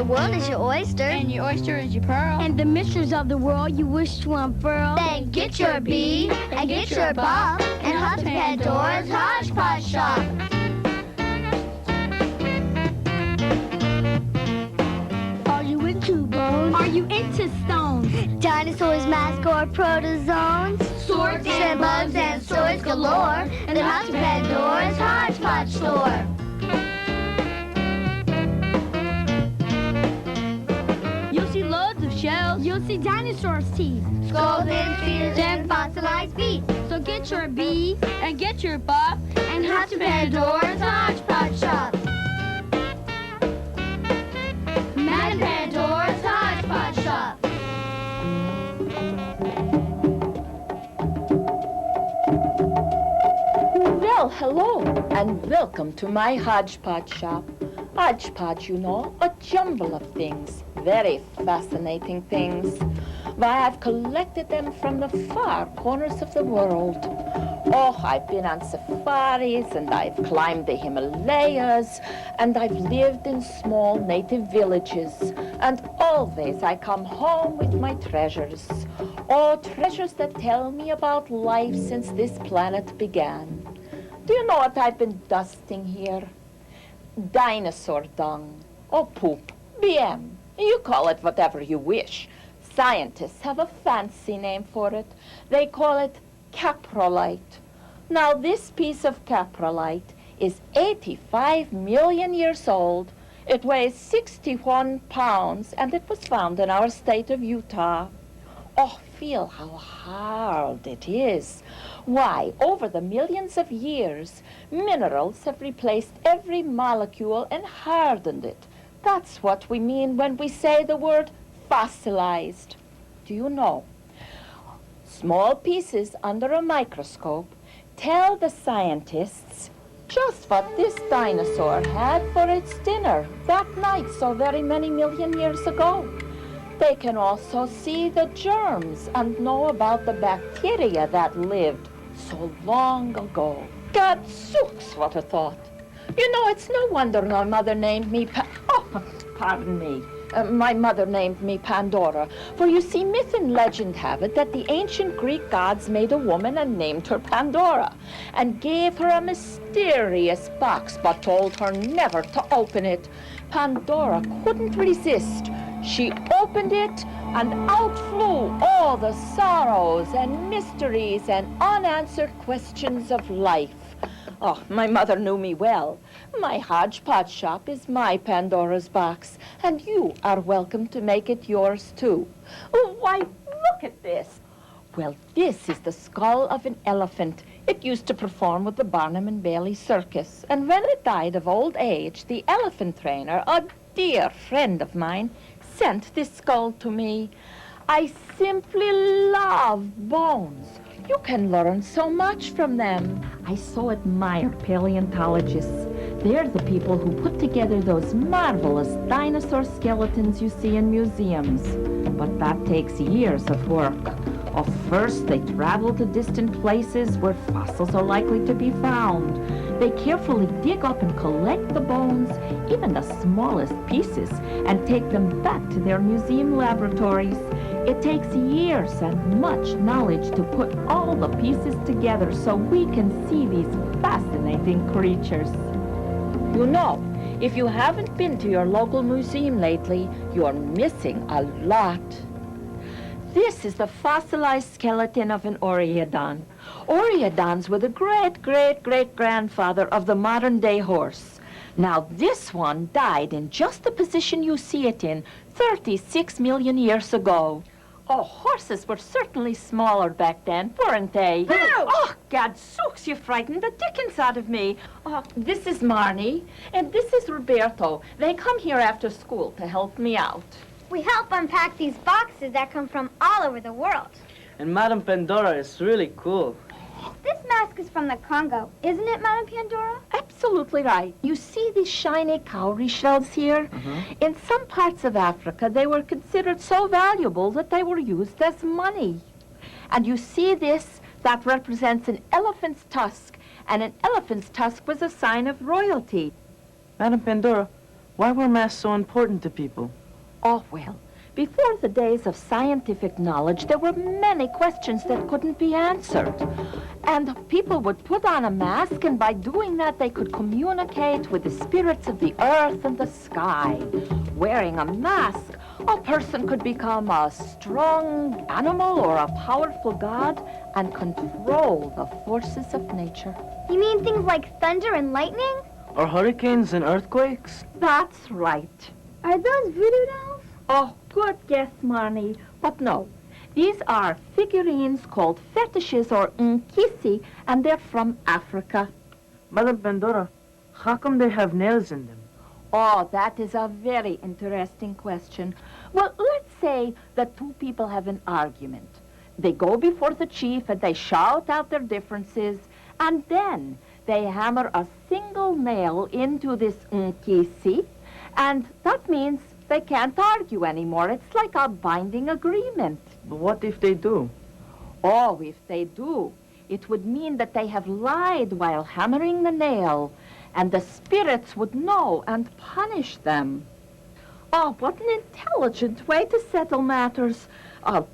The world is your oyster. And your oyster is your pearl. And the mysteries of the world you wish to unfurl. Then get your bee and get your bob and hop to Pandora's HodgePodge shop. Are you into bones? Are you into stones? Dinosaurs, mascot, protozoans, Swords and bugs and swords galore. Then hop to Pandora's HodgePodge store. You'll see loads of shells. You'll see dinosaurs' teeth. Skulls and spears and fossilized feet. So get your bee And get your bob. And hop to Pandora's HodgePodge shop. Madam Pandora's HodgePodge shop. Well, hello, and welcome to my HodgePodge shop. HodgePodge, you know, a jumble of things, very fascinating things. Why, I've collected them from the far corners of the world. Oh, I've been on safaris, and I've climbed the Himalayas, and I've lived in small native villages, and always I come home with my treasures. Oh, treasures that tell me about life since this planet began. Do you know what I've been dusting here? Dinosaur dung. Oh, poop. BM. You call it whatever you wish. Scientists have a fancy name for it. They call it caprolite. Now, this piece of caprolite is 85 million years old. It weighs 61 pounds, and it was found in our state of Utah. Oh, feel how hard it is. Why, over the millions of years, minerals have replaced every molecule and hardened it. That's what we mean when we say the word fossilized. Do you know? Small pieces under a microscope tell the scientists just what this dinosaur had for its dinner that night so very many million years ago. They can also see the germs and know about the bacteria that lived so long ago. Gadzooks, what a thought. You know, it's no wonder my mother named me my mother named me Pandora. For you see, myth and legend have it that the ancient Greek gods made a woman and named her Pandora, and gave her a mysterious box, but told her never to open it. Pandora couldn't resist. She opened it, and out flew all the sorrows and mysteries and unanswered questions of life. Oh, my mother knew me well. My HodgePodge shop is my Pandora's box, and you are welcome to make it yours, too. Oh, why, look at this. Well, this is the skull of an elephant. It used to perform with the Barnum and Bailey Circus, and when it died of old age, the elephant trainer, a dear friend of mine, sent this skull to me. I simply love bones. You can learn so much from them. I so admire paleontologists. They're the people who put together those marvelous dinosaur skeletons you see in museums. But that takes years of work. First, they travel to distant places where fossils are likely to be found. They carefully dig up and collect the bones, even the smallest pieces, and take them back to their museum laboratories. It takes years and much knowledge to put all the pieces together so we can see these fascinating creatures. You know, if you haven't been to your local museum lately, you're missing a lot. This is the fossilized skeleton of an Oreodon. Oreodons were the great-great-great-grandfather of the modern-day horse. Now, this one died in just the position you see it in 36 million years ago. Oh, horses were certainly smaller back then, weren't they? Oh, gadzooks, you frightened the dickens out of me. Oh, this is Marnie, and this is Roberto. They come here after school to help me out. We help unpack these boxes that come from all over the world. And Madame Pandora is really cool. This mask is from the Congo, isn't it, Madame Pandora? Absolutely right. You see these shiny cowrie shells here? Mm-hmm. In some parts of Africa, they were considered so valuable that they were used as money. And you see this? That represents an elephant's tusk, and an elephant's tusk was a sign of royalty. Madame Pandora, Why were masks so important to people? Oh, well, before the days of scientific knowledge, there were many questions that couldn't be answered. And people would put on a mask, and by doing that, they could communicate with the spirits of the earth and the sky. Wearing a mask, a person could become a strong animal or a powerful god and control the forces of nature. You mean things like thunder and lightning? Or hurricanes and earthquakes? That's right. Are those voodoo dolls? Oh, good guess, Marnie. But no, these are figurines called fetishes or nkisi, and they're from Africa. Madam Pandora, how come they have nails in them? Oh, that is a very interesting question. Well, let's say that two people have an argument. They go before the chief and they shout out their differences, and then they hammer a single nail into this nkisi, and that means they can't argue anymore. It's like a binding agreement. But what if they do? Oh, if they do, it would mean that they have lied while hammering the nail, and the spirits would know and punish them. Oh, what an intelligent way to settle matters.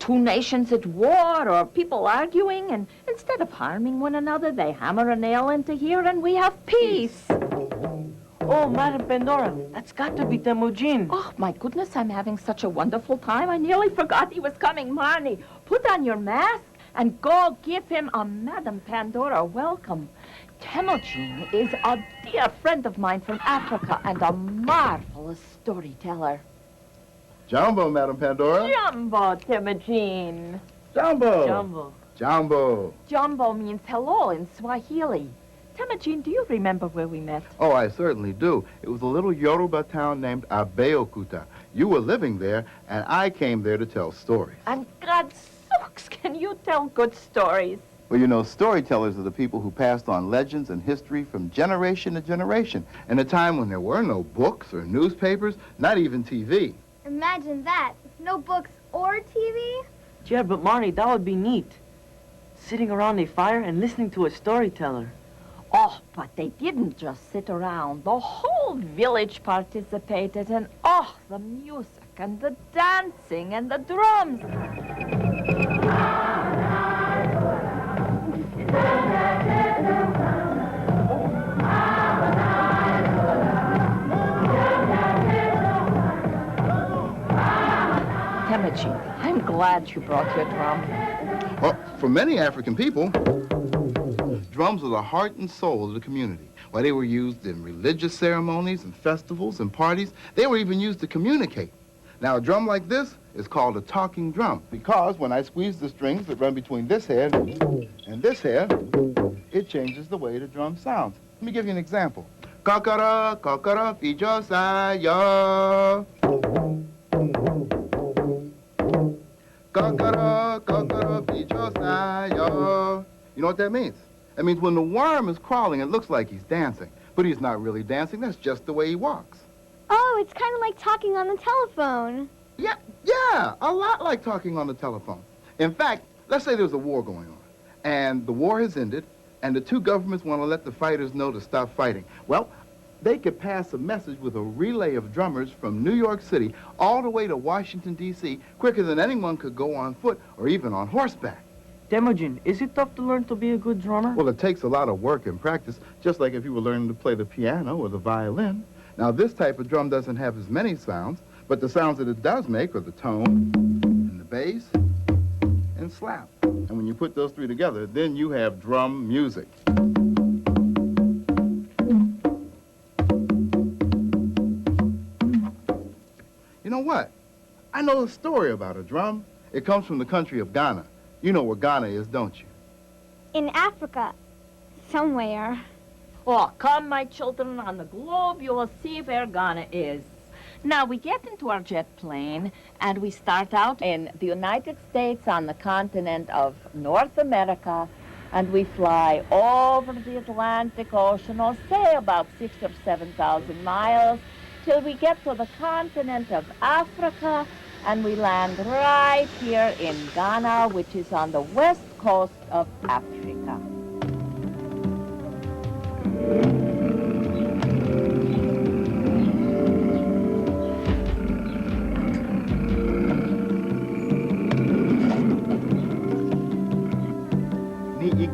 Two nations at war or people arguing, and instead of harming one another, they hammer a nail into here and we have peace. Oh, Madam Pandora, that's got to be Temujin. Oh, my goodness, I'm having such a wonderful time. I nearly forgot he was coming. Marnie, put on your mask and go give him a Madam Pandora welcome. Temujin is a dear friend of mine from Africa and a marvelous storyteller. Jumbo, Madam Pandora. Jumbo, Temujin. Jumbo. Jumbo. Jumbo. Jumbo means hello in Swahili. Temujin, do you remember where we met? Oh, I certainly do. It was a little Yoruba town named Abeokuta. You were living there, and I came there to tell stories. And God's can you tell good stories? Well, you know, storytellers are the people who passed on legends and history from generation to generation in a time when there were no books or newspapers, not even TV. Imagine that. No books or TV? Yeah, but Marnie, that would be neat. Sitting around a fire and listening to a storyteller. Oh, but they didn't just sit around. The whole village participated, and oh, the music and the dancing and the drums. Temujin, I'm glad you brought your drum. Well, for many African people, drums are the heart and soul of the community. While they were used in religious ceremonies and festivals and parties, they were even used to communicate. Now, a drum like this is called a talking drum because when I squeeze the strings that run between this head and this head, it changes the way the drum sounds. Let me give you an example. Kakara, kakara, fijosaya. Kakara, kakara, fijosaya. You know what that means? That means when the worm is crawling, it looks like he's dancing. But he's not really dancing. That's just the way he walks. Oh, it's kind of like talking on the telephone. Yeah, a lot like talking on the telephone. In fact, let's say there's a war going on, and the war has ended, and the two governments want to let the fighters know to stop fighting. Well, they could pass a message with a relay of drummers from New York City all the way to Washington, D.C., quicker than anyone could go on foot or even on horseback. Temujin, is it tough to learn to be a good drummer? Well, it takes a lot of work and practice, just like if you were learning to play the piano or the violin. Now, this type of drum doesn't have as many sounds, but the sounds that it does make are the tone, and the bass, and slap. And when you put those three together, then you have drum music. You know what? I know a story about a drum. It comes from the country of Ghana. You know where Ghana is, don't you? In Africa. Somewhere. Oh, come, my children, on the globe you will see where Ghana is. Now, we get into our jet plane, and we start out in the United States on the continent of North America, and we fly over the Atlantic Ocean, or say about 6,000 or 7,000 miles, till we get to the continent of Africa, and we land right here in Ghana, which is on the west coast of Africa.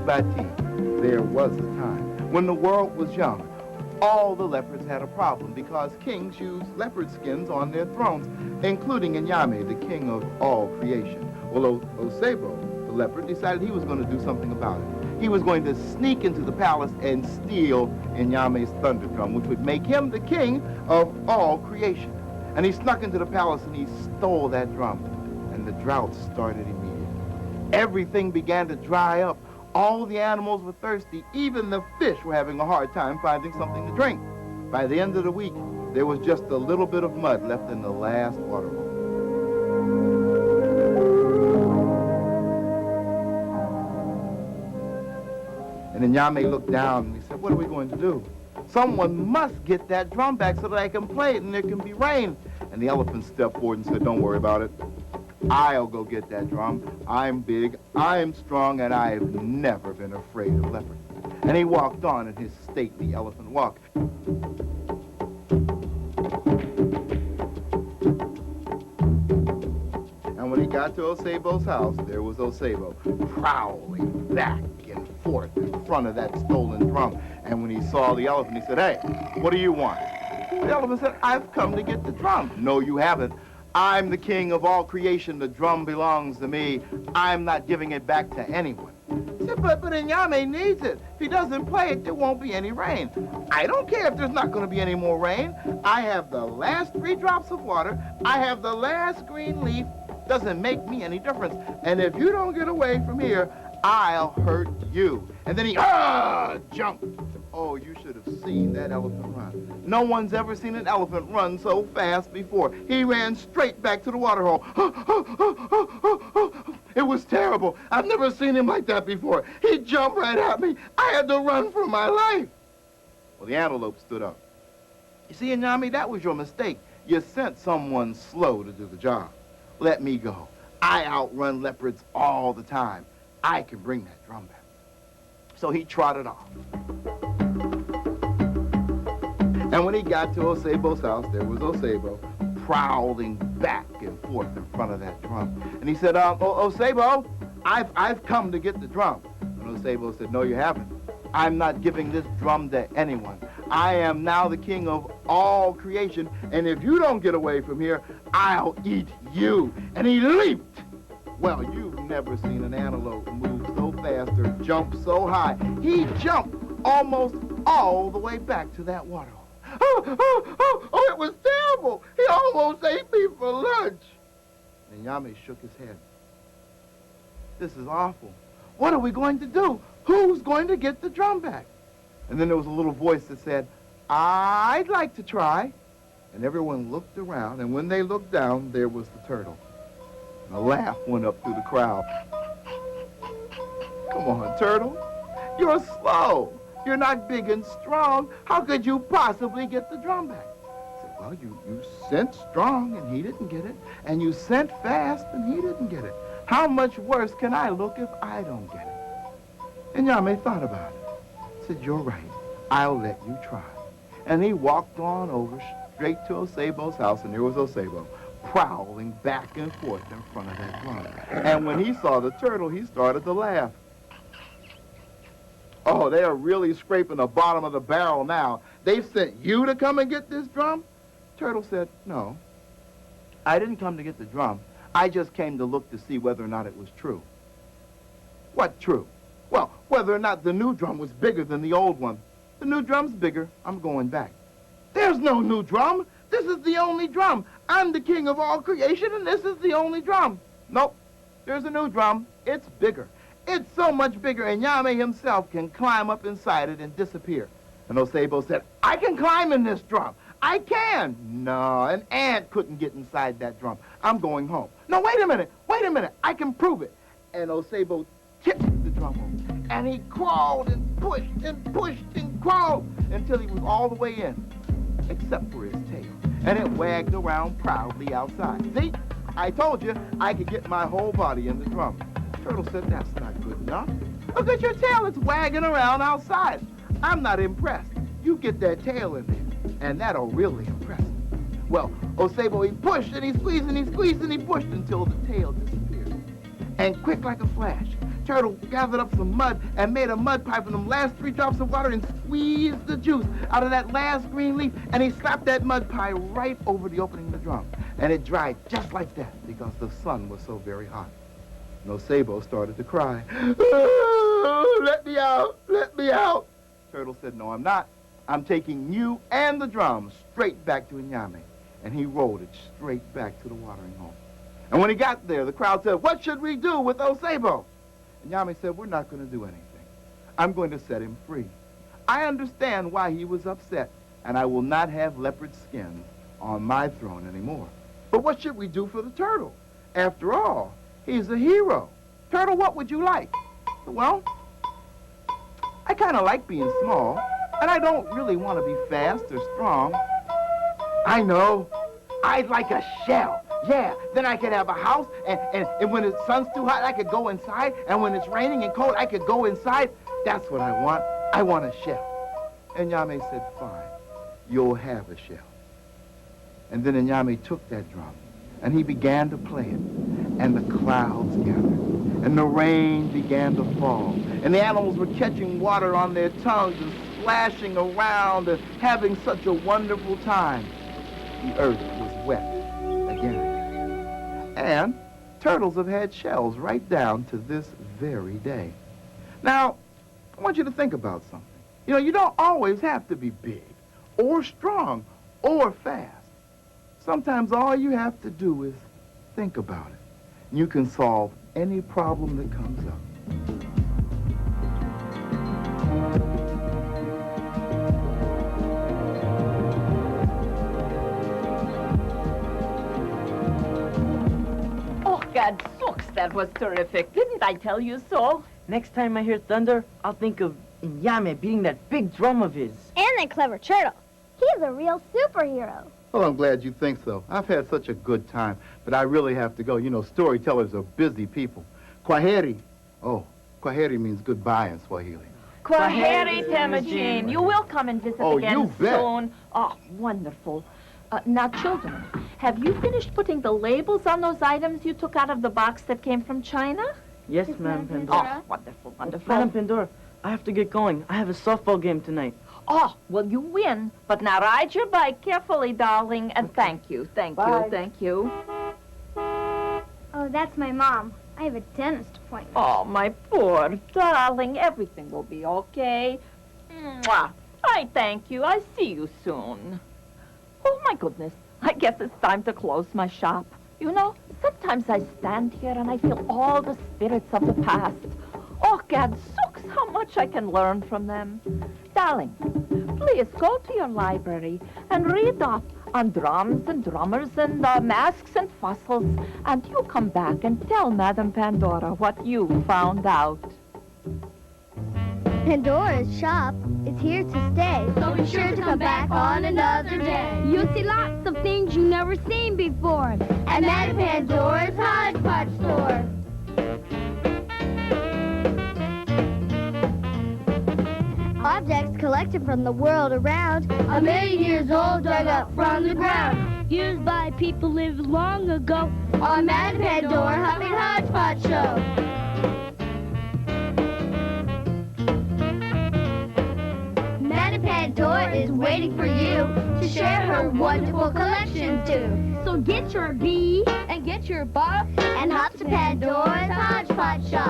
by tea, there was a time when the world was young. All the leopards had a problem because kings used leopard skins on their thrones, including Inyame, the king of all creation. Well, Osebo, the leopard, decided he was going to do something about it. He was going to sneak into the palace and steal Inyame's thunder drum, which would make him the king of all creation. And he snuck into the palace and he stole that drum. And the drought started immediately. Everything began to dry up. All the animals were thirsty. Even the fish were having a hard time finding something to drink. By the end of the week, there was just a little bit of mud left in the last water hole. And Inyame looked down and he said, what are we going to do? Someone must get that drum back so that I can play it and there can be rain. And the elephant stepped forward and said, don't worry about it. I'll go get that drum. I'm big, I'm strong, and I've never been afraid of leopards. And he walked on in his stately elephant walk. And when he got to Osebo's house, there was Osebo, prowling back and forth in front of that stolen drum. And when he saw the elephant, he said, hey, what do you want? The elephant said, I've come to get the drum. No, you haven't. I'm the king of all creation. The drum belongs to me. I'm not giving it back to anyone. He said, but Inyame needs it. If he doesn't play it, there won't be any rain. I don't care if there's not going to be any more rain. I have the last 3 drops of water. I have the last green leaf. Doesn't make me any difference. And if you don't get away from here, I'll hurt you. And then he jumped. Oh, you should have seen that elephant run. No one's ever seen an elephant run so fast before. He ran straight back to the water hole. It was terrible. I've never seen him like that before. He jumped right at me. I had to run for my life. Well, the antelope stood up. You see, Inyame, that was your mistake. You sent someone slow to do the job. Let me go. I outrun leopards all the time. I can bring that drum back. So he trotted off. And when he got to Osebo's house, there was Osebo prowling back and forth in front of that drum. And he said, Osebo, I've come to get the drum. And Osebo said, no, you haven't. I'm not giving this drum to anyone. I am now the king of all creation, and if you don't get away from here, I'll eat you. And he leaped. Well, you've never seen an antelope move so fast or jump so high. He jumped almost all the way back to that water hole. Oh, it was terrible. He almost ate me for lunch. And Inyame shook his head. This is awful. What are we going to do? Who's going to get the drum back? And then there was a little voice that said, I'd like to try. And everyone looked around, and when they looked down, there was the turtle. And a laugh went up through the crowd. Come on, turtle. You're slow. You're not big and strong. How could you possibly get the drum back? I said, well, you sent strong, and he didn't get it. And you sent fast, and he didn't get it. How much worse can I look if I don't get it? And Inyame thought about it. Said, you're right. I'll let you try. And he walked on over straight to Osebo's house, and there was Osebo prowling back and forth in front of that drum. And when he saw the turtle, he started to laugh. Oh, they are really scraping the bottom of the barrel now. They've sent you to come and get this drum? Turtle said, no. I didn't come to get the drum. I just came to look to see whether or not it was true. What true? Well, whether or not the new drum was bigger than the old one. The new drum's bigger. I'm going back. There's no new drum. This is the only drum. I'm the king of all creation, and this is the only drum. Nope. There's a new drum. It's bigger. It's so much bigger, and Inyame himself can climb up inside it and disappear. And Osebo said, I can climb in this drum. I can. No, an ant couldn't get inside that drum. I'm going home. No, wait a minute. Wait a minute. I can prove it. And Osebo tipped the drum over. And he crawled and pushed and pushed and crawled until he was all the way in, except for his tail. And it wagged around proudly outside. See? I told you I could get my whole body in the drum. Turtle said, that's not good enough. Look at your tail. It's wagging around outside. I'm not impressed. You get that tail in there, and that'll really impress me. Well, Osebo, he pushed and he squeezed and he squeezed and he pushed until the tail disappeared. And quick like a flash, Turtle gathered up some mud and made a mud pie from them last 3 drops of water and squeezed the juice out of that last green leaf, and he slapped that mud pie right over the opening of the drum. And it dried just like that because the sun was so very hot. Nosebo started to cry. Oh, let me out, let me out. Turtle said, no, I'm not. I'm taking you and the drum straight back to Inyame. And he rode it straight back to the watering hole. And when he got there, the crowd said, what should we do with Osebo? And Yame said, we're not going to do anything. I'm going to set him free. I understand why he was upset, and I will not have leopard skins on my throne anymore. But what should we do for the turtle? After all, he's a hero. Turtle, what would you like? Well, I kind of like being small, and I don't really want to be fast or strong. I know. I'd like a shell. Yeah, then I could have a house, and when the sun's too hot, I could go inside, and when it's raining and cold, I could go inside. That's what I want. I want a shell. And Nyame said, fine, you'll have a shell. And then Nyame took that drum, and he began to play it, and the clouds gathered, and the rain began to fall, and the animals were catching water on their tongues and splashing around and having such a wonderful time. The earth was wet again. And turtles have had shells right down to this very day. Now, I want you to think about something. You know, you don't always have to be big or strong or fast. Sometimes all you have to do is think about it. You can solve any problem that comes up. God, Sooks, that was terrific. Didn't I tell you so? Next time I hear thunder, I'll think of Inyame beating that big drum of his. And that clever turtle. He's a real superhero. Well, I'm glad you think so. I've had such a good time, but I really have to go. You know, storytellers are busy people. Kwaheri. Oh, Kwaheri means goodbye in Swahili. Kwaheri, Temujin. You will come and visit Oh, again you bet. soon. Oh, wonderful. Now, children, have you finished putting the labels on those items you took out of the box that came from China? Yes, Madam Pandora. Oh, wonderful, wonderful. Madam Pandora, I have to get going. I have a softball game tonight. Oh, well, you win. But now ride your bike carefully, darling, and thank you, thank Bye. you, thank you. Oh, that's my mom. I have a dentist appointment. Oh, my poor darling, everything will be okay. Mwah. I thank you. I see you soon. Oh, my goodness. I guess it's time to close my shop. You know, sometimes I stand here and I feel all the spirits of the past. Oh, gad sooks, how much I can learn from them. Darling, please go to your library and read up on drums and drummers and masks and fossils, and you come back and tell Madame Pandora what you found out. Pandora's shop is here to stay, so be sure to come back on another day. You'll see lots of things you've never seen before. At Madame Pandora's HodgePodge store. Objects collected from the world around, 1,000,000 years old, dug up from the ground. Used by people lived long ago. On Madame Pandora Humming HodgePodge Show. Madame Pandora is waiting for you to share her wonderful collection too. So get your bee And get your buff. And hop to Pandora's HodgePodge Shop.